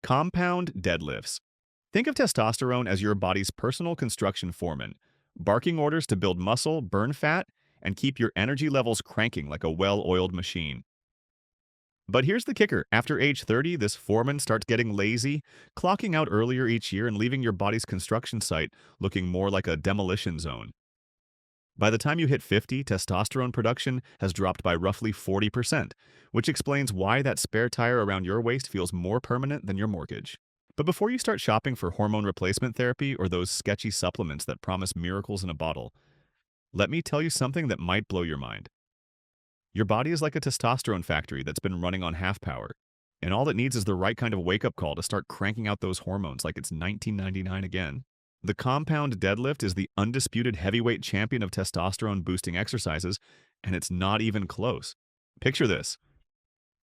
Compound deadlifts. Think of testosterone as your body's personal construction foreman, barking orders to build muscle, burn fat, and keep your energy levels cranking like a well-oiled machine. But here's the kicker. After age 30, this foreman starts getting lazy, clocking out earlier each year and leaving your body's construction site looking more like a demolition zone. By the time you hit 50, testosterone production has dropped by roughly 40%, which explains why that spare tire around your waist feels more permanent than your mortgage. But before you start shopping for hormone replacement therapy or those sketchy supplements that promise miracles in a bottle, let me tell you something that might blow your mind. Your body is like a testosterone factory that's been running on half power, and all it needs is the right kind of wake-up call to start cranking out those hormones like it's 1999 again. The compound deadlift is the undisputed heavyweight champion of testosterone-boosting exercises, and it's not even close. Picture this.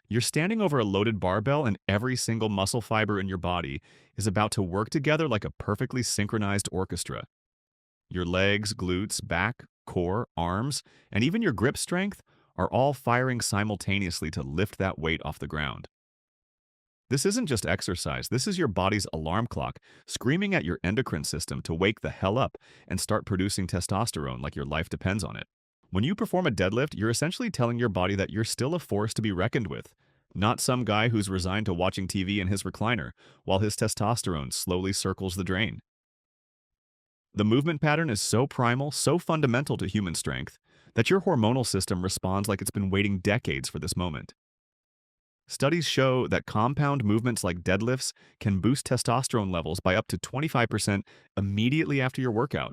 You're standing over a loaded barbell, and every single muscle fiber in your body is about to work together like a perfectly synchronized orchestra. Your legs, glutes, back, core, arms, and even your grip strength are all firing simultaneously to lift that weight off the ground. This isn't just exercise, this is your body's alarm clock screaming at your endocrine system to wake the hell up and start producing testosterone like your life depends on it. When you perform a deadlift, you're essentially telling your body that you're still a force to be reckoned with, not some guy who's resigned to watching TV in his recliner while his testosterone slowly circles the drain. The movement pattern is so primal, so fundamental to human strength, that your hormonal system responds like it's been waiting decades for this moment. Studies show that compound movements like deadlifts can boost testosterone levels by up to 25% immediately after your workout.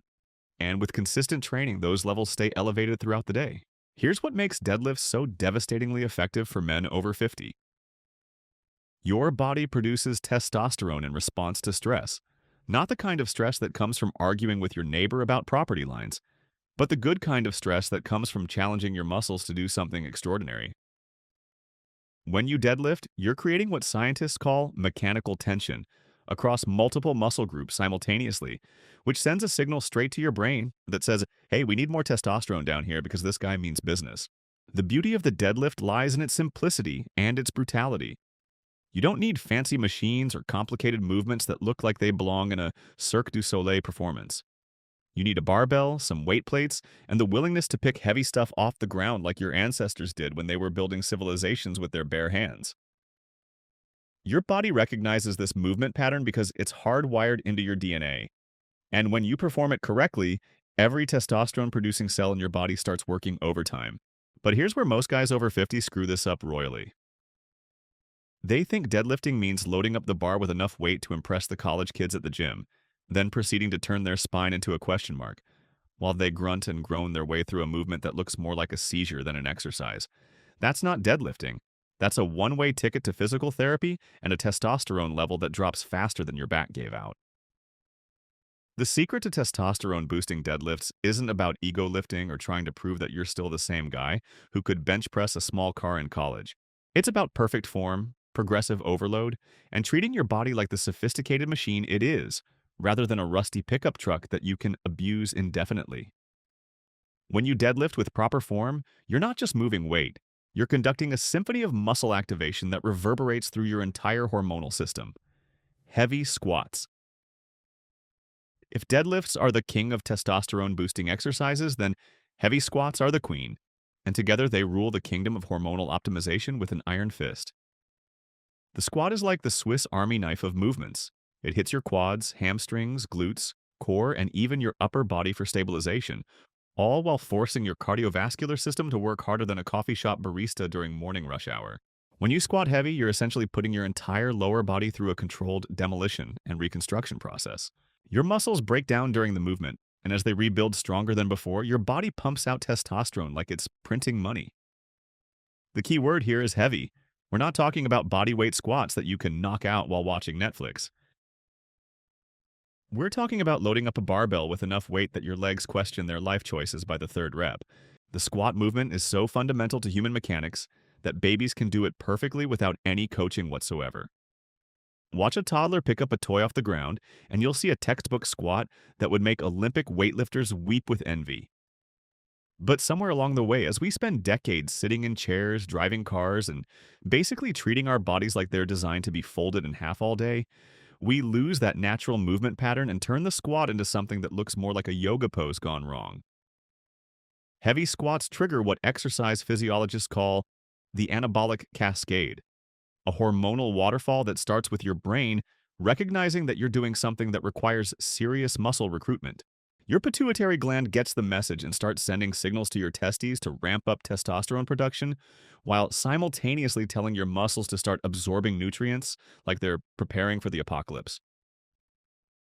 And with consistent training, those levels stay elevated throughout the day. Here's what makes deadlifts so devastatingly effective for men over 50. Your body produces testosterone in response to stress. Not the kind of stress that comes from arguing with your neighbor about property lines, but the good kind of stress that comes from challenging your muscles to do something extraordinary. When you deadlift, you're creating what scientists call mechanical tension across multiple muscle groups simultaneously, which sends a signal straight to your brain that says, hey, we need more testosterone down here because this guy means business. The beauty of the deadlift lies in its simplicity and its brutality. You don't need fancy machines or complicated movements that look like they belong in a Cirque du Soleil performance. You need a barbell, some weight plates, and the willingness to pick heavy stuff off the ground like your ancestors did when they were building civilizations with their bare hands. Your body recognizes this movement pattern because it's hardwired into your DNA. And when you perform it correctly, every testosterone-producing cell in your body starts working overtime. But here's where most guys over 50 screw this up royally. They think deadlifting means loading up the bar with enough weight to impress the college kids at the gym, then proceeding to turn their spine into a question mark, while they grunt and groan their way through a movement that looks more like a seizure than an exercise. That's not deadlifting. That's a one-way ticket to physical therapy and a testosterone level that drops faster than your back gave out. The secret to testosterone-boosting deadlifts isn't about ego lifting or trying to prove that you're still the same guy who could bench press a small car in college. It's about perfect form, progressive overload, and treating your body like the sophisticated machine it is, rather than a rusty pickup truck that you can abuse indefinitely. When you deadlift with proper form, you're not just moving weight, you're conducting a symphony of muscle activation that reverberates through your entire hormonal system. Heavy squats. If deadlifts are the king of testosterone-boosting exercises, then heavy squats are the queen, and together they rule the kingdom of hormonal optimization with an iron fist. The squat is like the Swiss Army knife of movements. It hits your quads, hamstrings, glutes, core, and even your upper body for stabilization, all while forcing your cardiovascular system to work harder than a coffee shop barista during morning rush hour. When you squat heavy, you're essentially putting your entire lower body through a controlled demolition and reconstruction process. Your muscles break down during the movement, and as they rebuild stronger than before, your body pumps out testosterone like it's printing money. The key word here is heavy. We're not talking about bodyweight squats that you can knock out while watching Netflix. We're talking about loading up a barbell with enough weight that your legs question their life choices by the third rep. The squat movement is so fundamental to human mechanics that babies can do it perfectly without any coaching whatsoever. Watch a toddler pick up a toy off the ground, and you'll see a textbook squat that would make Olympic weightlifters weep with envy. But somewhere along the way, as we spend decades sitting in chairs, driving cars, and basically treating our bodies like they're designed to be folded in half all day, we lose that natural movement pattern and turn the squat into something that looks more like a yoga pose gone wrong. Heavy squats trigger what exercise physiologists call the anabolic cascade, a hormonal waterfall that starts with your brain recognizing that you're doing something that requires serious muscle recruitment. Your pituitary gland gets the message and starts sending signals to your testes to ramp up testosterone production, while simultaneously telling your muscles to start absorbing nutrients like they're preparing for the apocalypse.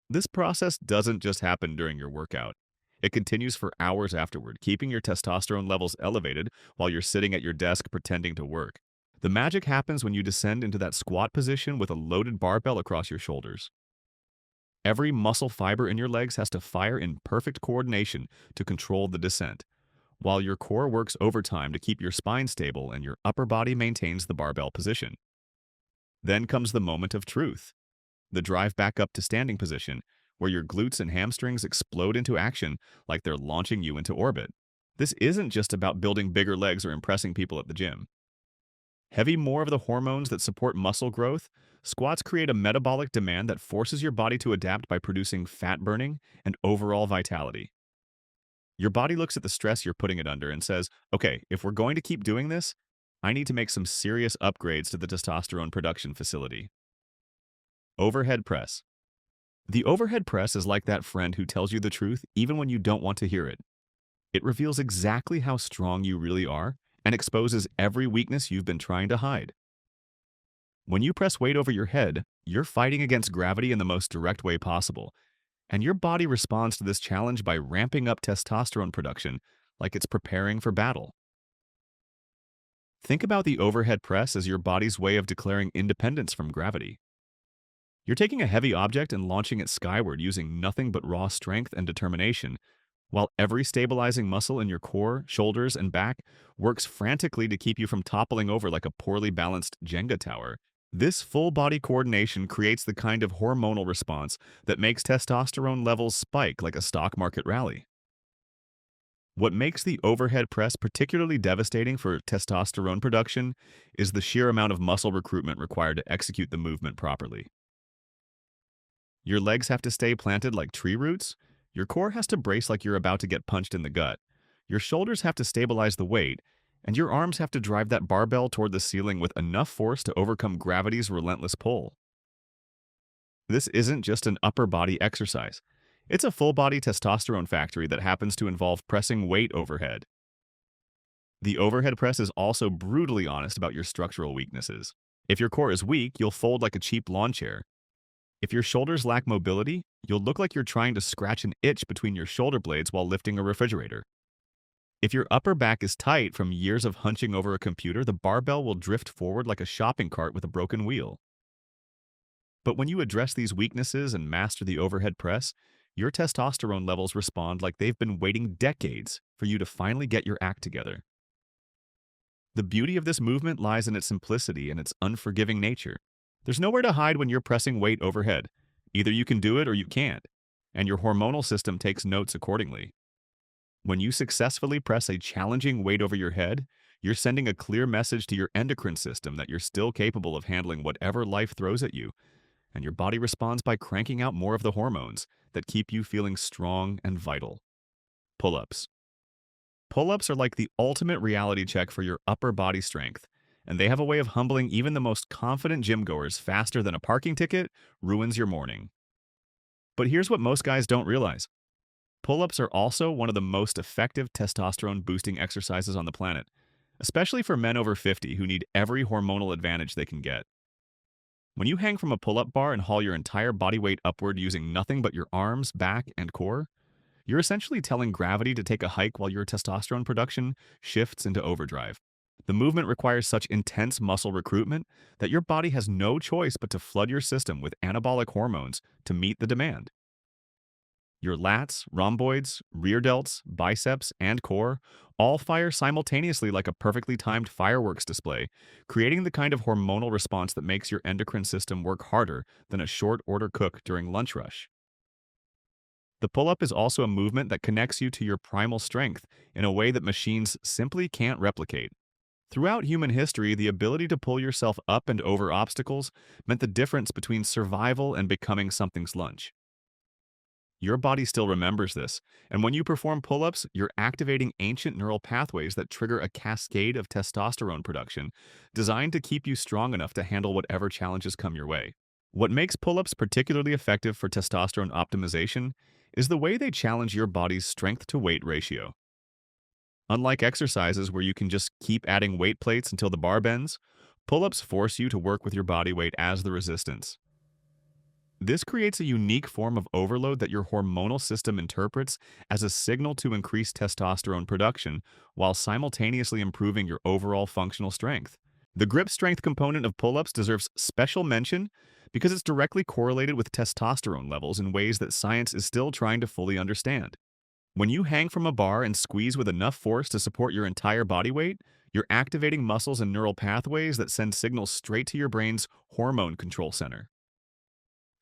This process doesn't just happen during your workout. It continues for hours afterward, keeping your testosterone levels elevated while you're sitting at your desk pretending to work. The magic happens when you descend into that squat position with a loaded barbell across your shoulders. Every muscle fiber in your legs has to fire in perfect coordination to control the descent, while your core works overtime to keep your spine stable and your upper body maintains the barbell position. Then comes the moment of truth, the drive back up to standing position, where your glutes and hamstrings explode into action like they're launching you into orbit. This isn't just about building bigger legs or impressing people at the gym. Heavy more of the hormones that support muscle growth, squats create a metabolic demand that forces your body to adapt by producing fat burning and overall vitality. Your body looks at the stress you're putting it under and says, okay, if we're going to keep doing this, I need to make some serious upgrades to the testosterone production facility. Overhead press. The overhead press is like that friend who tells you the truth even when you don't want to hear it. It reveals exactly how strong you really are and exposes every weakness you've been trying to hide. When you press weight over your head, you're fighting against gravity in the most direct way possible, and your body responds to this challenge by ramping up testosterone production like it's preparing for battle. Think about the overhead press as your body's way of declaring independence from gravity. You're taking a heavy object and launching it skyward using nothing but raw strength and determination, while every stabilizing muscle in your core, shoulders, and back works frantically to keep you from toppling over like a poorly balanced Jenga tower. This full body coordination creates the kind of hormonal response that makes testosterone levels spike like a stock market rally. What makes the overhead press particularly devastating for testosterone production is the sheer amount of muscle recruitment required to execute the movement properly. Your legs have to stay planted like tree roots. Your core has to brace like you're about to get punched in the gut. Your shoulders have to stabilize the weight, and your arms have to drive that barbell toward the ceiling with enough force to overcome gravity's relentless pull. This isn't just an upper body exercise. It's a full body testosterone factory that happens to involve pressing weight overhead. The overhead press is also brutally honest about your structural weaknesses. If your core is weak, you'll fold like a cheap lawn chair. If your shoulders lack mobility, you'll look like you're trying to scratch an itch between your shoulder blades while lifting a refrigerator. If your upper back is tight from years of hunching over a computer, the barbell will drift forward like a shopping cart with a broken wheel. But when you address these weaknesses and master the overhead press, your testosterone levels respond like they've been waiting decades for you to finally get your act together. The beauty of this movement lies in its simplicity and its unforgiving nature. There's nowhere to hide when you're pressing weight overhead. Either you can do it or you can't, and your hormonal system takes notes accordingly. When you successfully press a challenging weight over your head, you're sending a clear message to your endocrine system that you're still capable of handling whatever life throws at you, and your body responds by cranking out more of the hormones that keep you feeling strong and vital. Pull-ups. Pull-ups are like the ultimate reality check for your upper body strength, and they have a way of humbling even the most confident gym-goers faster than a parking ticket ruins your morning. But here's what most guys don't realize. Pull-ups are also one of the most effective testosterone-boosting exercises on the planet, especially for men over 50 who need every hormonal advantage they can get. When you hang from a pull-up bar and haul your entire body weight upward using nothing but your arms, back, and core, you're essentially telling gravity to take a hike while your testosterone production shifts into overdrive. The movement requires such intense muscle recruitment that your body has no choice but to flood your system with anabolic hormones to meet the demand. Your lats, rhomboids, rear delts, biceps, and core all fire simultaneously like a perfectly timed fireworks display, creating the kind of hormonal response that makes your endocrine system work harder than a short-order cook during lunch rush. The pull-up is also a movement that connects you to your primal strength in a way that machines simply can't replicate. Throughout human history, the ability to pull yourself up and over obstacles meant the difference between survival and becoming something's lunch. Your body still remembers this, and when you perform pull-ups, you're activating ancient neural pathways that trigger a cascade of testosterone production designed to keep you strong enough to handle whatever challenges come your way. What makes pull-ups particularly effective for testosterone optimization is the way they challenge your body's strength-to-weight ratio. Unlike exercises where you can just keep adding weight plates until the bar bends, pull-ups force you to work with your body weight as the resistance. This creates a unique form of overload that your hormonal system interprets as a signal to increase testosterone production while simultaneously improving your overall functional strength. The grip strength component of pull-ups deserves special mention because it's directly correlated with testosterone levels in ways that science is still trying to fully understand. When you hang from a bar and squeeze with enough force to support your entire body weight, you're activating muscles and neural pathways that send signals straight to your brain's hormone control center.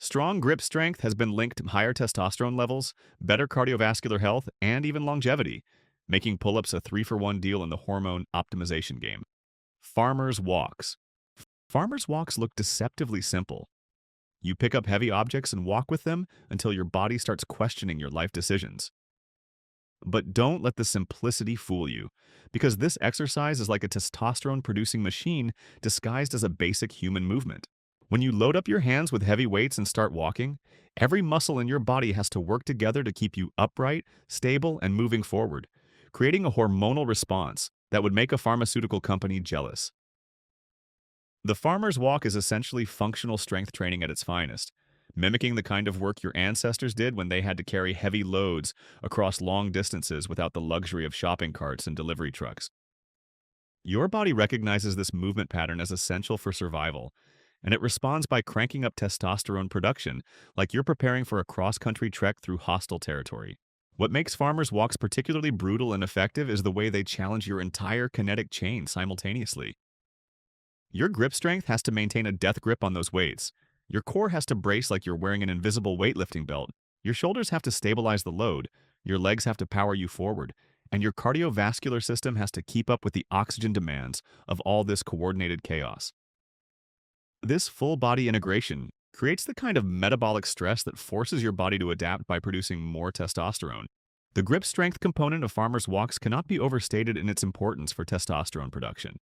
Strong grip strength has been linked to higher testosterone levels, better cardiovascular health, and even longevity, making pull-ups a 3-for-1 deal in the hormone optimization game. Farmer's walks. Farmer's walks look deceptively simple. You pick up heavy objects and walk with them until your body starts questioning your life decisions. But don't let the simplicity fool you, because this exercise is like a testosterone-producing machine disguised as a basic human movement. When you load up your hands with heavy weights and start walking, every muscle in your body has to work together to keep you upright, stable, and moving forward, creating a hormonal response that would make a pharmaceutical company jealous. The farmer's walk is essentially functional strength training at its finest, mimicking the kind of work your ancestors did when they had to carry heavy loads across long distances without the luxury of shopping carts and delivery trucks. Your body recognizes this movement pattern as essential for survival, and it responds by cranking up testosterone production, like you're preparing for a cross-country trek through hostile territory. What makes farmers' walks particularly brutal and effective is the way they challenge your entire kinetic chain simultaneously. Your grip strength has to maintain a death grip on those weights. Your core has to brace like you're wearing an invisible weightlifting belt. Your shoulders have to stabilize the load. Your legs have to power you forward. And your cardiovascular system has to keep up with the oxygen demands of all this coordinated chaos. This full-body integration creates the kind of metabolic stress that forces your body to adapt by producing more testosterone. The grip strength component of farmers' walks cannot be overstated in its importance for testosterone production.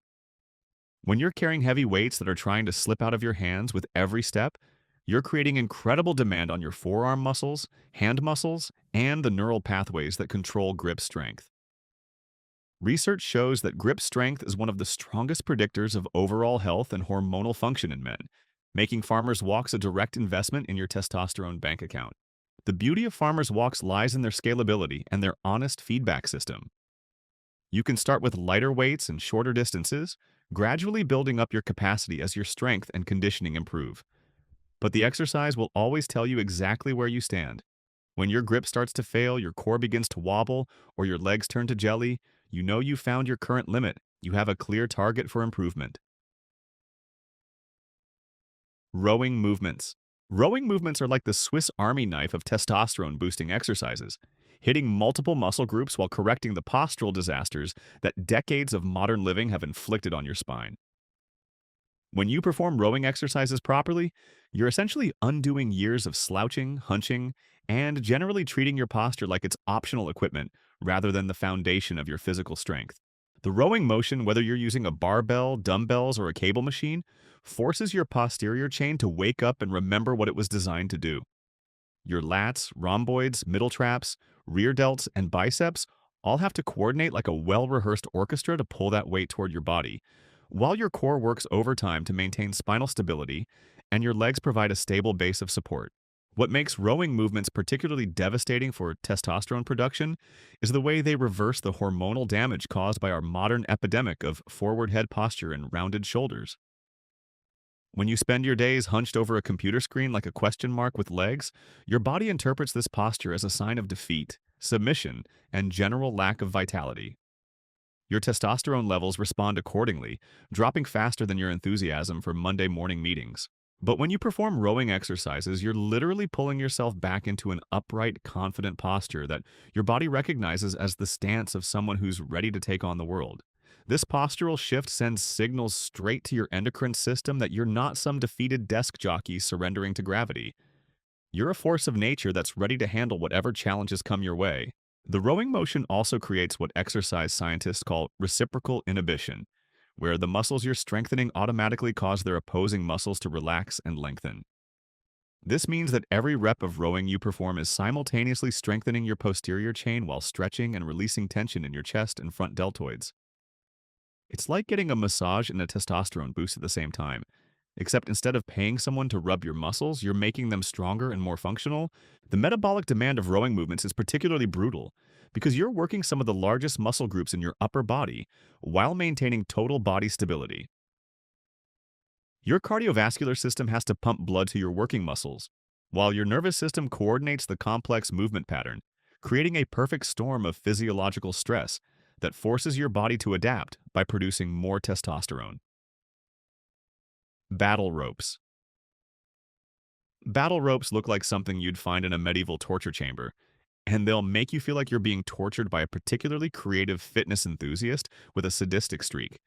When you're carrying heavy weights that are trying to slip out of your hands with every step, you're creating incredible demand on your forearm muscles, hand muscles, and the neural pathways that control grip strength. Research shows that grip strength is one of the strongest predictors of overall health and hormonal function in men, making farmers' walks a direct investment in your testosterone bank account. The beauty of farmers' walks lies in their scalability and their honest feedback system. You can start with lighter weights and shorter distances, gradually building up your capacity as your strength and conditioning improve. But the exercise will always tell you exactly where you stand. When your grip starts to fail, your core begins to wobble, or your legs turn to jelly, you know you found your current limit. You have a clear target for improvement. Rowing movements. Rowing movements are like the Swiss Army knife of testosterone-boosting exercises, hitting multiple muscle groups while correcting the postural disasters that decades of modern living have inflicted on your spine. When you perform rowing exercises properly, you're essentially undoing years of slouching, hunching, and generally treating your posture like it's optional equipment rather than the foundation of your physical strength. The rowing motion, whether you're using a barbell, dumbbells, or a cable machine, forces your posterior chain to wake up and remember what it was designed to do. Your lats, rhomboids, middle traps, rear delts, and biceps all have to coordinate like a well-rehearsed orchestra to pull that weight toward your body, while your core works overtime to maintain spinal stability and your legs provide a stable base of support. What makes rowing movements particularly devastating for testosterone production is the way they reverse the hormonal damage caused by our modern epidemic of forward head posture and rounded shoulders. When you spend your days hunched over a computer screen like a question mark with legs, your body interprets this posture as a sign of defeat, submission, and general lack of vitality. Your testosterone levels respond accordingly, dropping faster than your enthusiasm for Monday morning meetings. But when you perform rowing exercises, you're literally pulling yourself back into an upright, confident posture that your body recognizes as the stance of someone who's ready to take on the world. This postural shift sends signals straight to your endocrine system that you're not some defeated desk jockey surrendering to gravity. You're a force of nature that's ready to handle whatever challenges come your way. The rowing motion also creates what exercise scientists call reciprocal inhibition, where the muscles you're strengthening automatically cause their opposing muscles to relax and lengthen. This means that every rep of rowing you perform is simultaneously strengthening your posterior chain while stretching and releasing tension in your chest and front deltoids. It's like getting a massage and a testosterone boost at the same time. Except instead of paying someone to rub your muscles, you're making them stronger and more functional. The metabolic demand of rowing movements is particularly brutal because you're working some of the largest muscle groups in your upper body while maintaining total body stability. Your cardiovascular system has to pump blood to your working muscles, while your nervous system coordinates the complex movement pattern, creating a perfect storm of physiological stress that forces your body to adapt by producing more testosterone. Battle ropes. Battle ropes look like something you'd find in a medieval torture chamber, and they'll make you feel like you're being tortured by a particularly creative fitness enthusiast with a sadistic streak.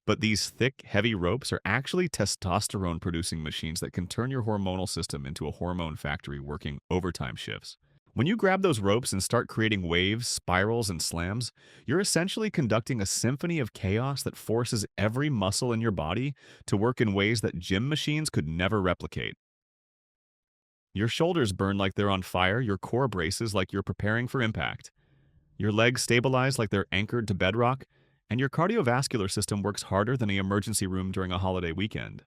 But these thick, heavy ropes are actually testosterone producing machines that can turn your hormonal system into a hormone factory working overtime shifts. When you grab those ropes and start creating waves, spirals, and slams, you're essentially conducting a symphony of chaos that forces every muscle in your body to work in ways that gym machines could never replicate. Your shoulders burn like they're on fire, your core braces like you're preparing for impact. Your legs stabilize like they're anchored to bedrock, and your cardiovascular system works harder than the emergency room during a holiday weekend.